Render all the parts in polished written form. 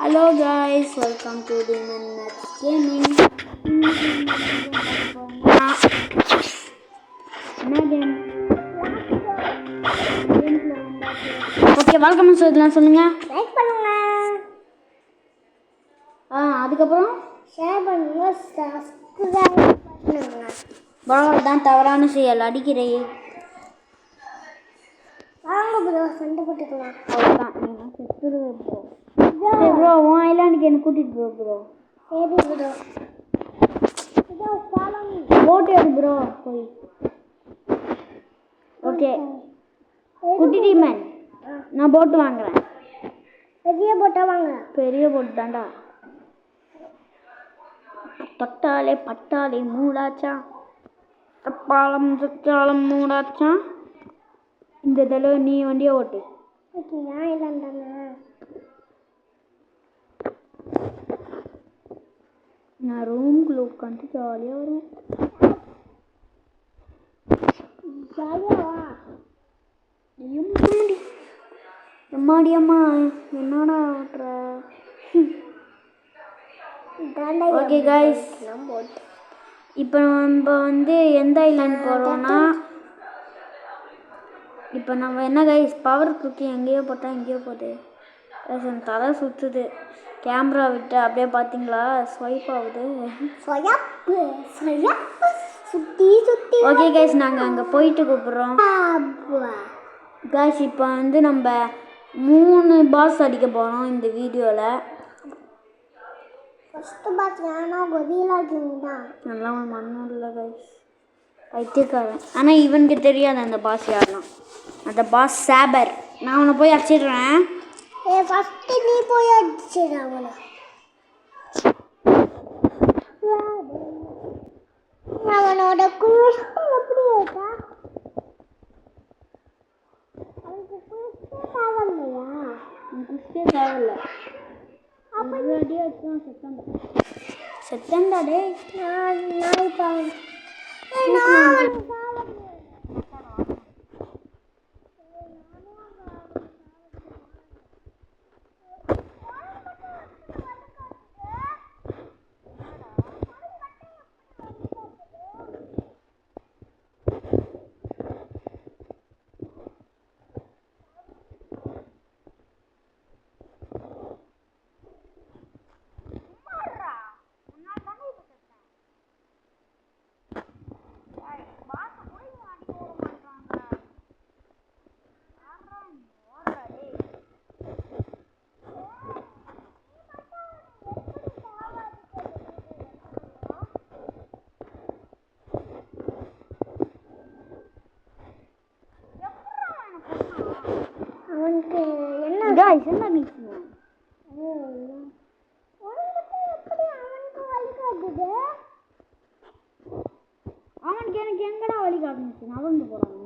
Hello guys, welcome to the Next Gaming. Okay welcome சொல்லலாம் சொல்லுங்க. Like பண்ணுங்க. அதுக்கப்புறம் ஷேர் பண்ணுங்க. சப்ஸ்கிரைப் பண்ணுங்க. ப்ரோ தான் தவறான செயல் அடிக்கிறேன். வாங்க ப்ரோ சண்டை போட்டுக்கலாம். அவ்வளோதான் நீங்கள் செத்துருவே ப்ரோ. சரி ப்ரோ உன் ஐலாண்டுக்கு என்ன கூட்டிகிட்டு ப்ரோ. சரி ப்ரோ. இதோ ஃபாலோ மீ. போட் எடு ப்ரோ போய். ஓகே குட்டி டீமன் நான் போட்டு வாங்குறேன். பெரிய போட்டா வாங்க. பெரிய போட்டு தாண்டா. தொட்டாலே பட்டாலே மூடாச்சா, தப்பாலம் சுற்றாலம் மூடாச்சா. இந்த தடவை நீ வண்டியை ஓட்டு. ஓகே நான் இல்லைன்றானே. நான் ரூம்குள்ளே உட்காந்து ஜாலியாக வருவேன். ஜாலியாவா எம்மாடி அம்மா என்னடா ஓட்டுற. ஓகே கைஸ் இப்போ நம்ம வந்து எந்த ஐலாண்ட் போகிறோன்னா, இப்போ நம்ம என்ன கைஸ் பவர் தூக்கி எங்கேயோ போட்டால் எங்கேயோ போகுது. என் தலை சுற்றுது. கேமரா விட்டு அப்படியே பார்த்தீங்களா ஸ்வைப் ஆகுது. சுற்றி சுற்றி. ஓகே கைஸ் நாங்கள் அங்கே போயிட்டு கூப்பிட்றோம் கைஸ். இப்போ வந்து நம்ம 3 பாஸ் அடிக்க போகிறோம் இந்த வீடியோவில். ஃபர்ஸ்ட் பாஸ் வேணா கொதிலா கிங் தான். நல்லா மண்ணும் இல்லை கைஸ், வைத்தியக்காரன். ஆனால் இவனுக்கு தெரியாது அந்த பாஸ் யாருன்னா. அந்த பாஸ் சாபர். நான் அவனை போய் அடிச்சிடுறேன். ஃபர்ஸ்ட் நீ போய் அடிச்சிடு அவனை. அவனோட குருஷ்டு எப்படி இருக்கா? அவனுக்கு குருஷ்டே தேவையில்லையா? குருஷ்டே தேவையில்லை. செத்தண்டா டே. நான் இப்போ அவனுக்கு என்ன கைஸ் என்ன நினைச்சீங்க? எப்படி அவனுக்கு வழி காட்டுது? அவனுக்கு எனக்கு எங்கடா வழி காட்டுச்சு? அவனுக்கு போகிறான்.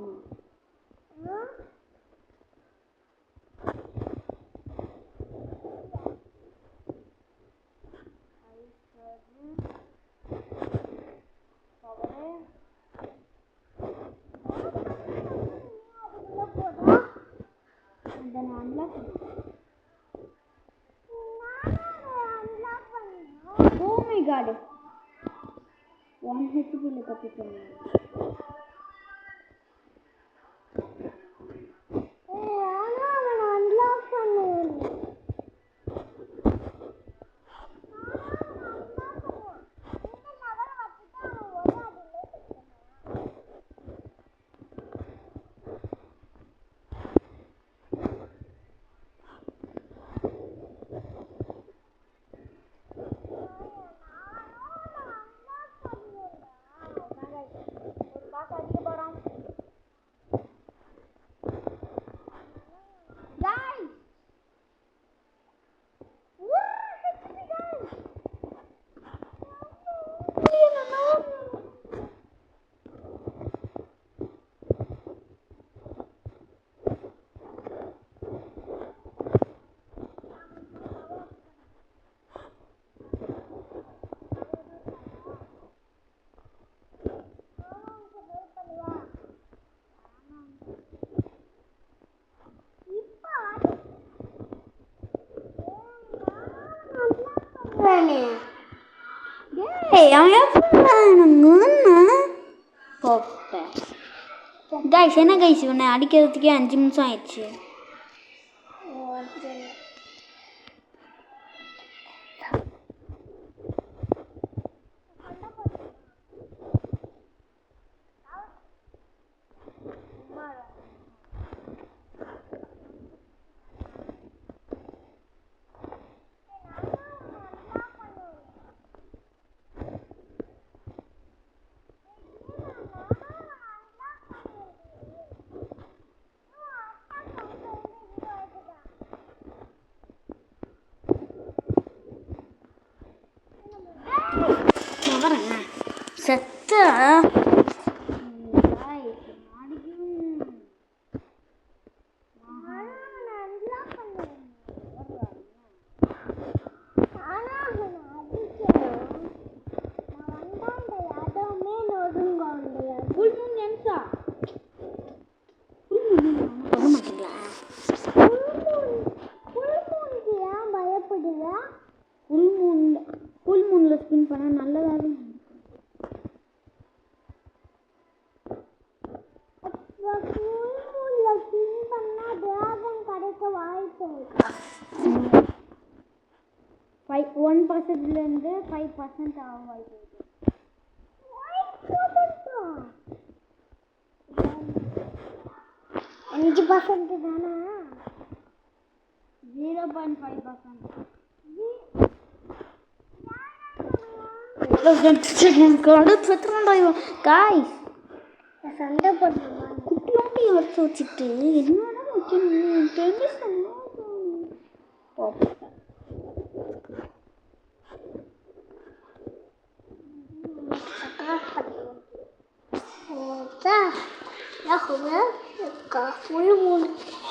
Oh my god, 1 HP தப்பிச்சேன். வேணே ஏய் அவன் எப்படி போப்பேன் கைஸ் என்ன கைஸ் இவனை அடிக்கிறதுக்கே 5 நிமிஷம் ஆயிடுச்சு. செத்த ஃபுல் மூனில் ஸ்பின் பண்ணால் நல்லதாக வாய்ப்பு 1%லேருந்து 5% ஆக வாய்ப்பு இருக்கு. 5% தானே 0.5%. சண்டை போட்டுமா குட்டி எடுத்து வச்சுட்டு என்னடா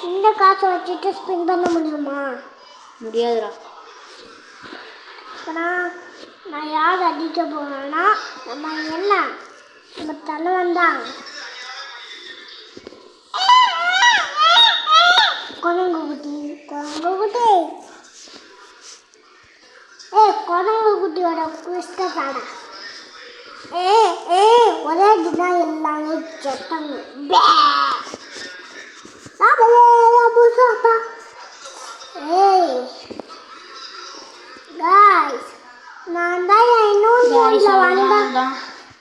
இந்த காசை வச்சுட்டு ஸ்பெண்ட் பண்ண முடியுமா? முடியாதுடா. நான் யார் அடிக்க போறேன்னா நம்ம தலைவன் தான். குரங்கு குட்டியோட குஸ்டாடா ஒரே தினா எல்லாமே செத்தாங்க. காய்ஸ் நான் தான் இன்னொரு ஃபோனில் வந்தேன்.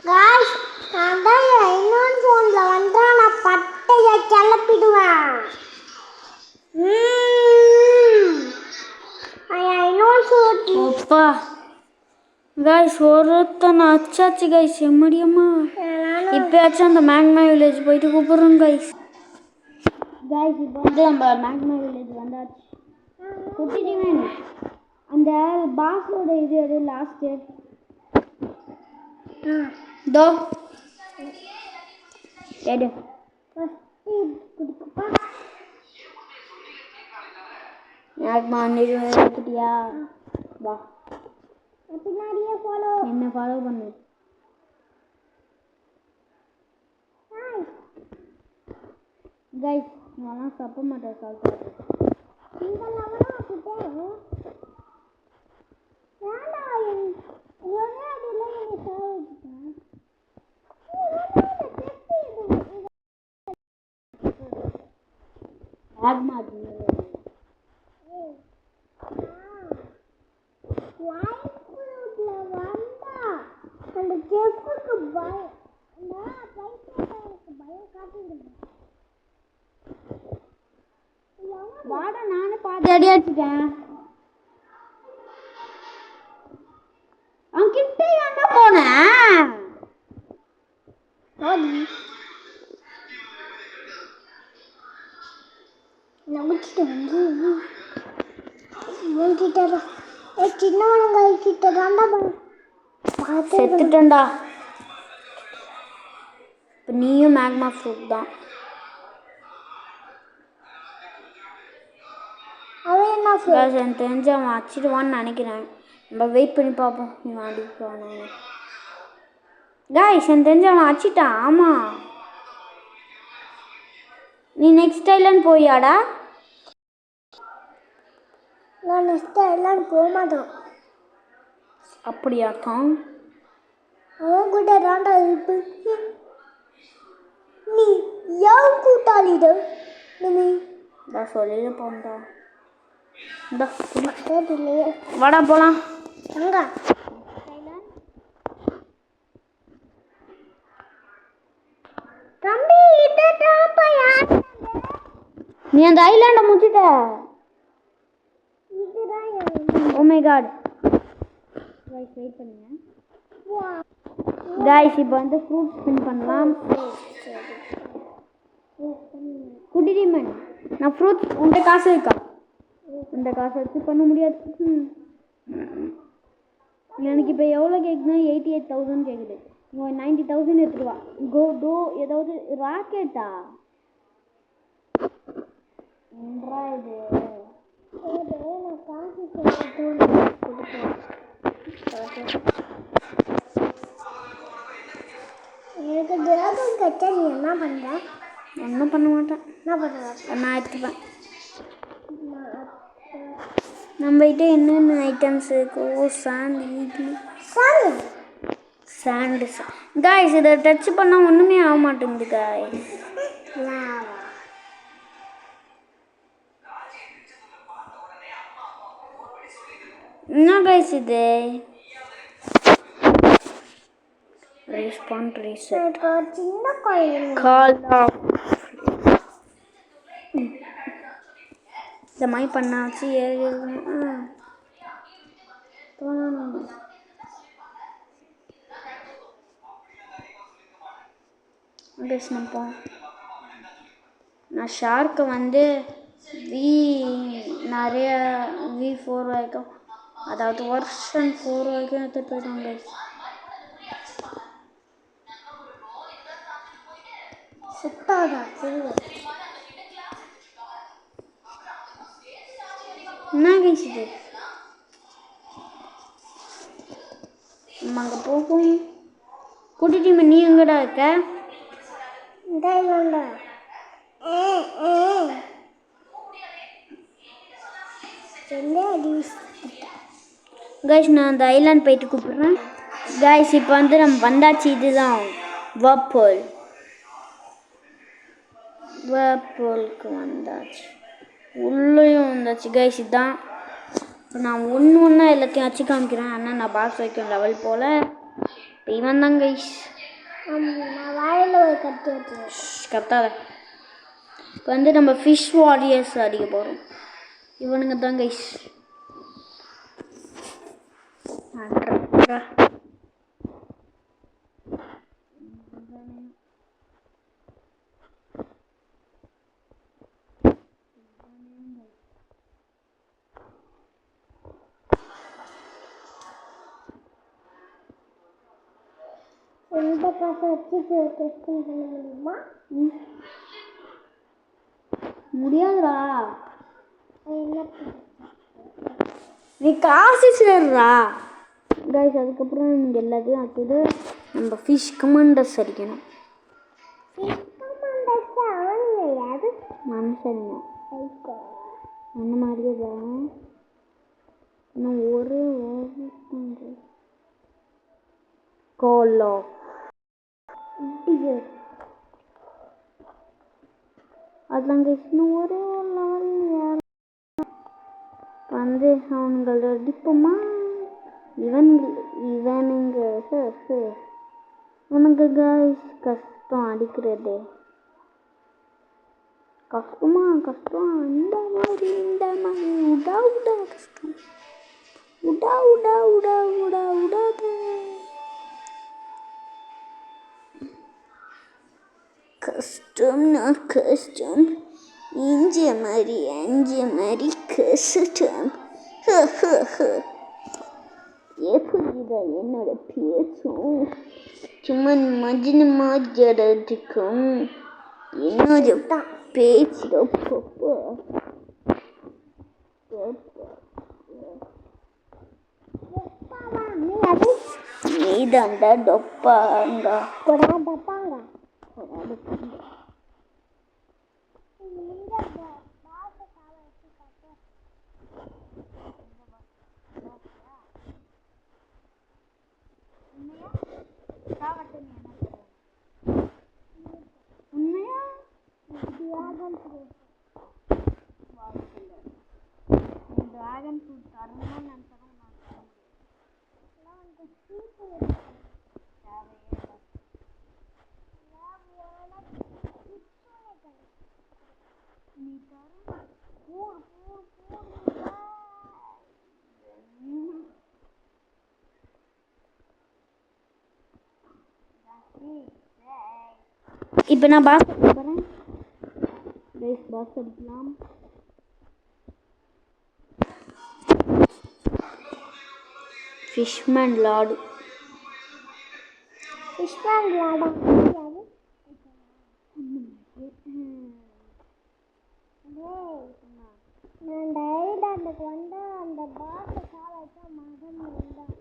காய்ஸ் நான் தான் இன்னொரு ஃபோனில் வந்தேன். நான் பட்டையை கிளப்பிடுவேன். அப்பா கைஸ் ஒருத்தனை அச்சாச்சு கைஸ் எம்மடியம்மா. இப்போயாச்சும் அந்த மேக்மா வில்லேஜ் போயிட்டு கூப்பிட்றோம் கைஸ். இப்போ வந்து நம்ம மேக்மா வில்லேஜ் வந்தாச்சு. குட்டிடிவன் அந்த பாஸோட இது எது லாஸ்ட்டு தோ எடு மேக்மா எடுத்துட்டியா? வா பின்னாடியே என்ன ஃபாலோ பண்ணு. கைஸ் நான் தப்ப மாட்டேன் சாப்பிட்டு வாடா நானே பாதி அடி அடிச்சிட்டேன். அவன் கிட்ட ஏன்டா போனேன்? செத்துட்டேன்டா. இப்போ நீயும் மேக்மா ஃப்ரூட் தான். எனக்கு தெரிஞ்சு அவன் அடிச்சிடுவான்னு நினைக்கிறேன். நம்ம வெயிட் பண்ணி பார்ப்போம். இவன் அடிப்பானு கைஸ் எனக்கு தெரிஞ்சு அவன் அடிச்சிட்டான். ஆமாம் நீ நெக்ஸ்ட் ஐலாண்ட் போயாடா? நான் நெக்ஸ்ட் ஐலாண்ட் போக மாட்டோம். அப்படியாக்கம்? அவன் கூட தாண்டா இருப்பு. நீ யார் கூட்டாளிட நீ சொல்லிட போண்டா. இல்லையே வாடா போலாம். எங்க தம்பி இதான்ப்பா யார் நீ அந்த ஐலாண்டை முடிச்சிட்ட. இதுதான் ஓ மை காட். வெயிட் பண்ணுங்க गाइस. இப்போ வந்து ஃப்ரூட் ஸ்பின் பண்ணலாம். குடிடிமன் நான் ஃப்ரூட் உண்ட காசு இருக்கா? இந்த காசை வச்சு பண்ண முடியாது. எனக்கு இப்போ எவ்வளோ கேட்குதுன்னா 88,000 கேட்குது. 90,000 எடுத்துருவா. கோ ஏதாவது ராக்கெட்டா என்றா இது? நான் காசு எனக்கு திராகம் கச்சா நீ என்ன பண்ணுற? ஒன்றும் பண்ண மாட்டேன். என்ன பண்ணுற? நான் எடுத்துப்பேன். நம்மகிட்ட என்னென்ன ஐட்டம்ஸ் இருக்கோ சாண்டு காய்ஸ். இதை டச் பண்ணால் ஒன்றுமே ஆக மாட்டேங்குது காய்ஸ். என்ன காய்ஸ் இது? ரெஸ்பாண்ட் ரீசெட் சின்ன கோயில் கால் ஆஃப். இந்த மாதிரி பண்ணாச்சு. நான் ஷார்க்கை வந்து நிறைய V4 வரைக்கும், அதாவது வருஷன் 4 வரைக்கும் எடுத்துகிட்டு போயிட்டாங்க. சுத்தாதா என்ன கேசிது? நம்ம அங்கே போகும். கூட்டிட்டு நீ எங்கடா இருக்க? கைஸ் நான் அந்த ஐலாண்ட் போயிட்டு கூப்பிடுறேன். கைஸ் இப்போ வந்து நம்ம வந்தாச்சு. இதுதான் வேர்பூலுக்கு வந்தாச்சு. உள்ளேயும் வந்தாச்சு கைஸ். இதுதான் இப்போ நான் ஒன்று எல்லாத்தையும் வச்சு காமிக்கிறேன். ஆனால் நான் பாக்ஸ் வைக்கும் லெவல் போல். இப்போ இவன் தான் கைஸ். கத்தாத. இப்போ வந்து நம்ம ஃபிஷ் வாரியர்ஸ் அடிக்க போகிறோம். இவனுங்க தான் கைஸ். இந்த காசை வச்சு டெஸ்ட் பண்ண முடியுமா? முடியாதுடா. என்ன நீ காசு சேர்றா கைஸ். அதுக்கப்புறம் இங்கே எல்லாத்தையும் ஆக்கிது. நம்ம ஃபிஷ் கமாண்டர்ஸ் அடிக்கணும். மனுஷங்க அந்த மாதிரியே தான். இன்னும் ஒரு கோலோ அதெல்லாம் இன்னும் ஒரு லெவல் வந்து அவங்கள அடிப்போமா? இவனுங்க உனக்கு காய்ஸ் கஷ்டம் அடிக்கிறது. கஷ்டம் இந்த மாதிரி உடா கஷ்டம். உடாத கஷ்டம்னா கஷ்டம். இஞ்ச மாதிரி கஷ்டம். எப்படிதா என்னோட பேச்சும் சும்மா மஜ்னமா ஜடத்துக்கும் என்னோட பேச்சு நீதாண்டா டொப்பாங்க. டிராகன் ஃப்ரூட் தரணும்னு நினச்சாலும் நான் தர நீ தரும் இப்போ நான் பாஸ் போகிறேன். பாஸ் அடிக்கலாம். ஃபிஷ்மேன் லார்டு நான் டைடாண்டுக்கு வந்து அந்த பாட்டை கால வச்சா மகன் வந்தான்.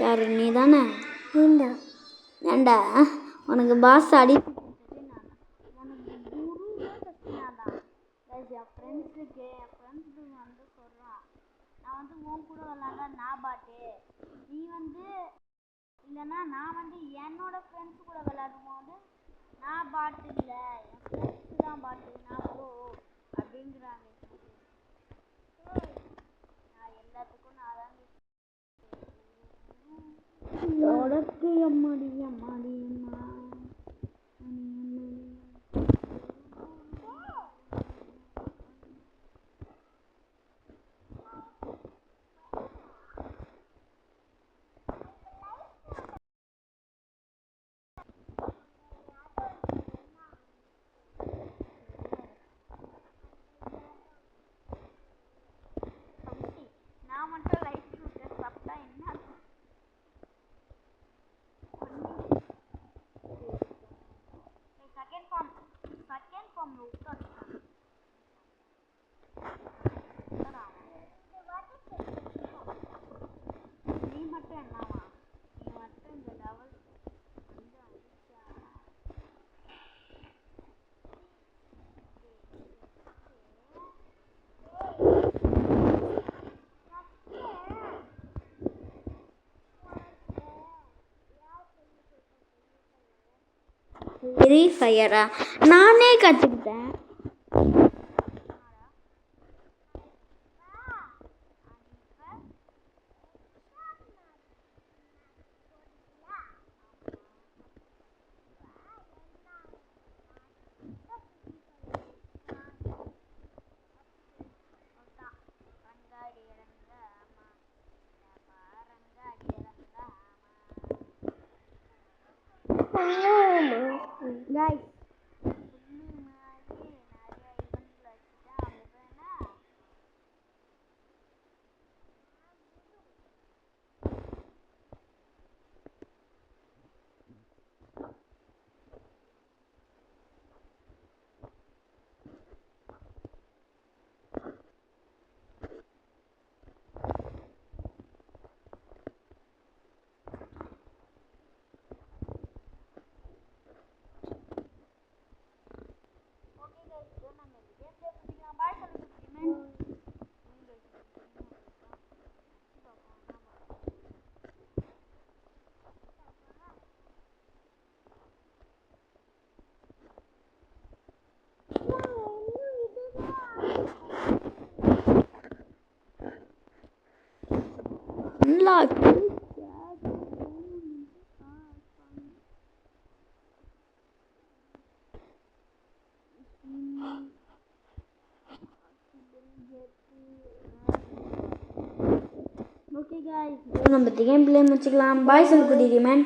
யாரு நீ தானே? ஏண்டா உனக்கு பாஸ் அடி என் ஃப்ரெண்ட்ஸுக்கு வந்து சொல்கிறான், நான் வந்து உன் கூட விளாண்டா நான் பாட்டு, நீ வந்து இல்லைன்னா நான் வந்து என்னோட ஃப்ரெண்ட்ஸு கூட விளையாடும் போது நான் பாட்டு இல்லை, என் ஃப்ரெண்ட்ஸு தான் பாட்டு, நான் ப்ரோ அப்படிங்கிறாங்க. நான் எல்லாத்துக்கும் நான் தான் உடக்கு அம்மாடி அம்மாடி அம்மா. நான் மட்டும் லைஃப் ஃப்ரூட் சாப்பிட்டா என்ன செகண்ட் ஃபார்ம்ல விட்டு நீ மட்டும் என்னவா? நீ மட்டும் இந்த லெவல் வந்து அடிச்சா ஃப்ரீ ஃபயரா? நானே கற்றுக்கிட்டேன். Guys, unlock. Okay guys, நம்ம கேம் ப்ளே முடிச்சுக்கலாம். பாய் சொல்லு குட்டி மேன்.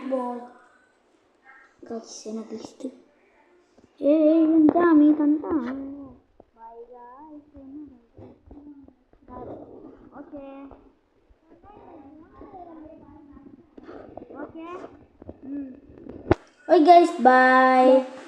guys எனக்கு லிஸ்ட் ஏய் இந்த மீ தந்தா bye guys. Okay okay okay guys, bye.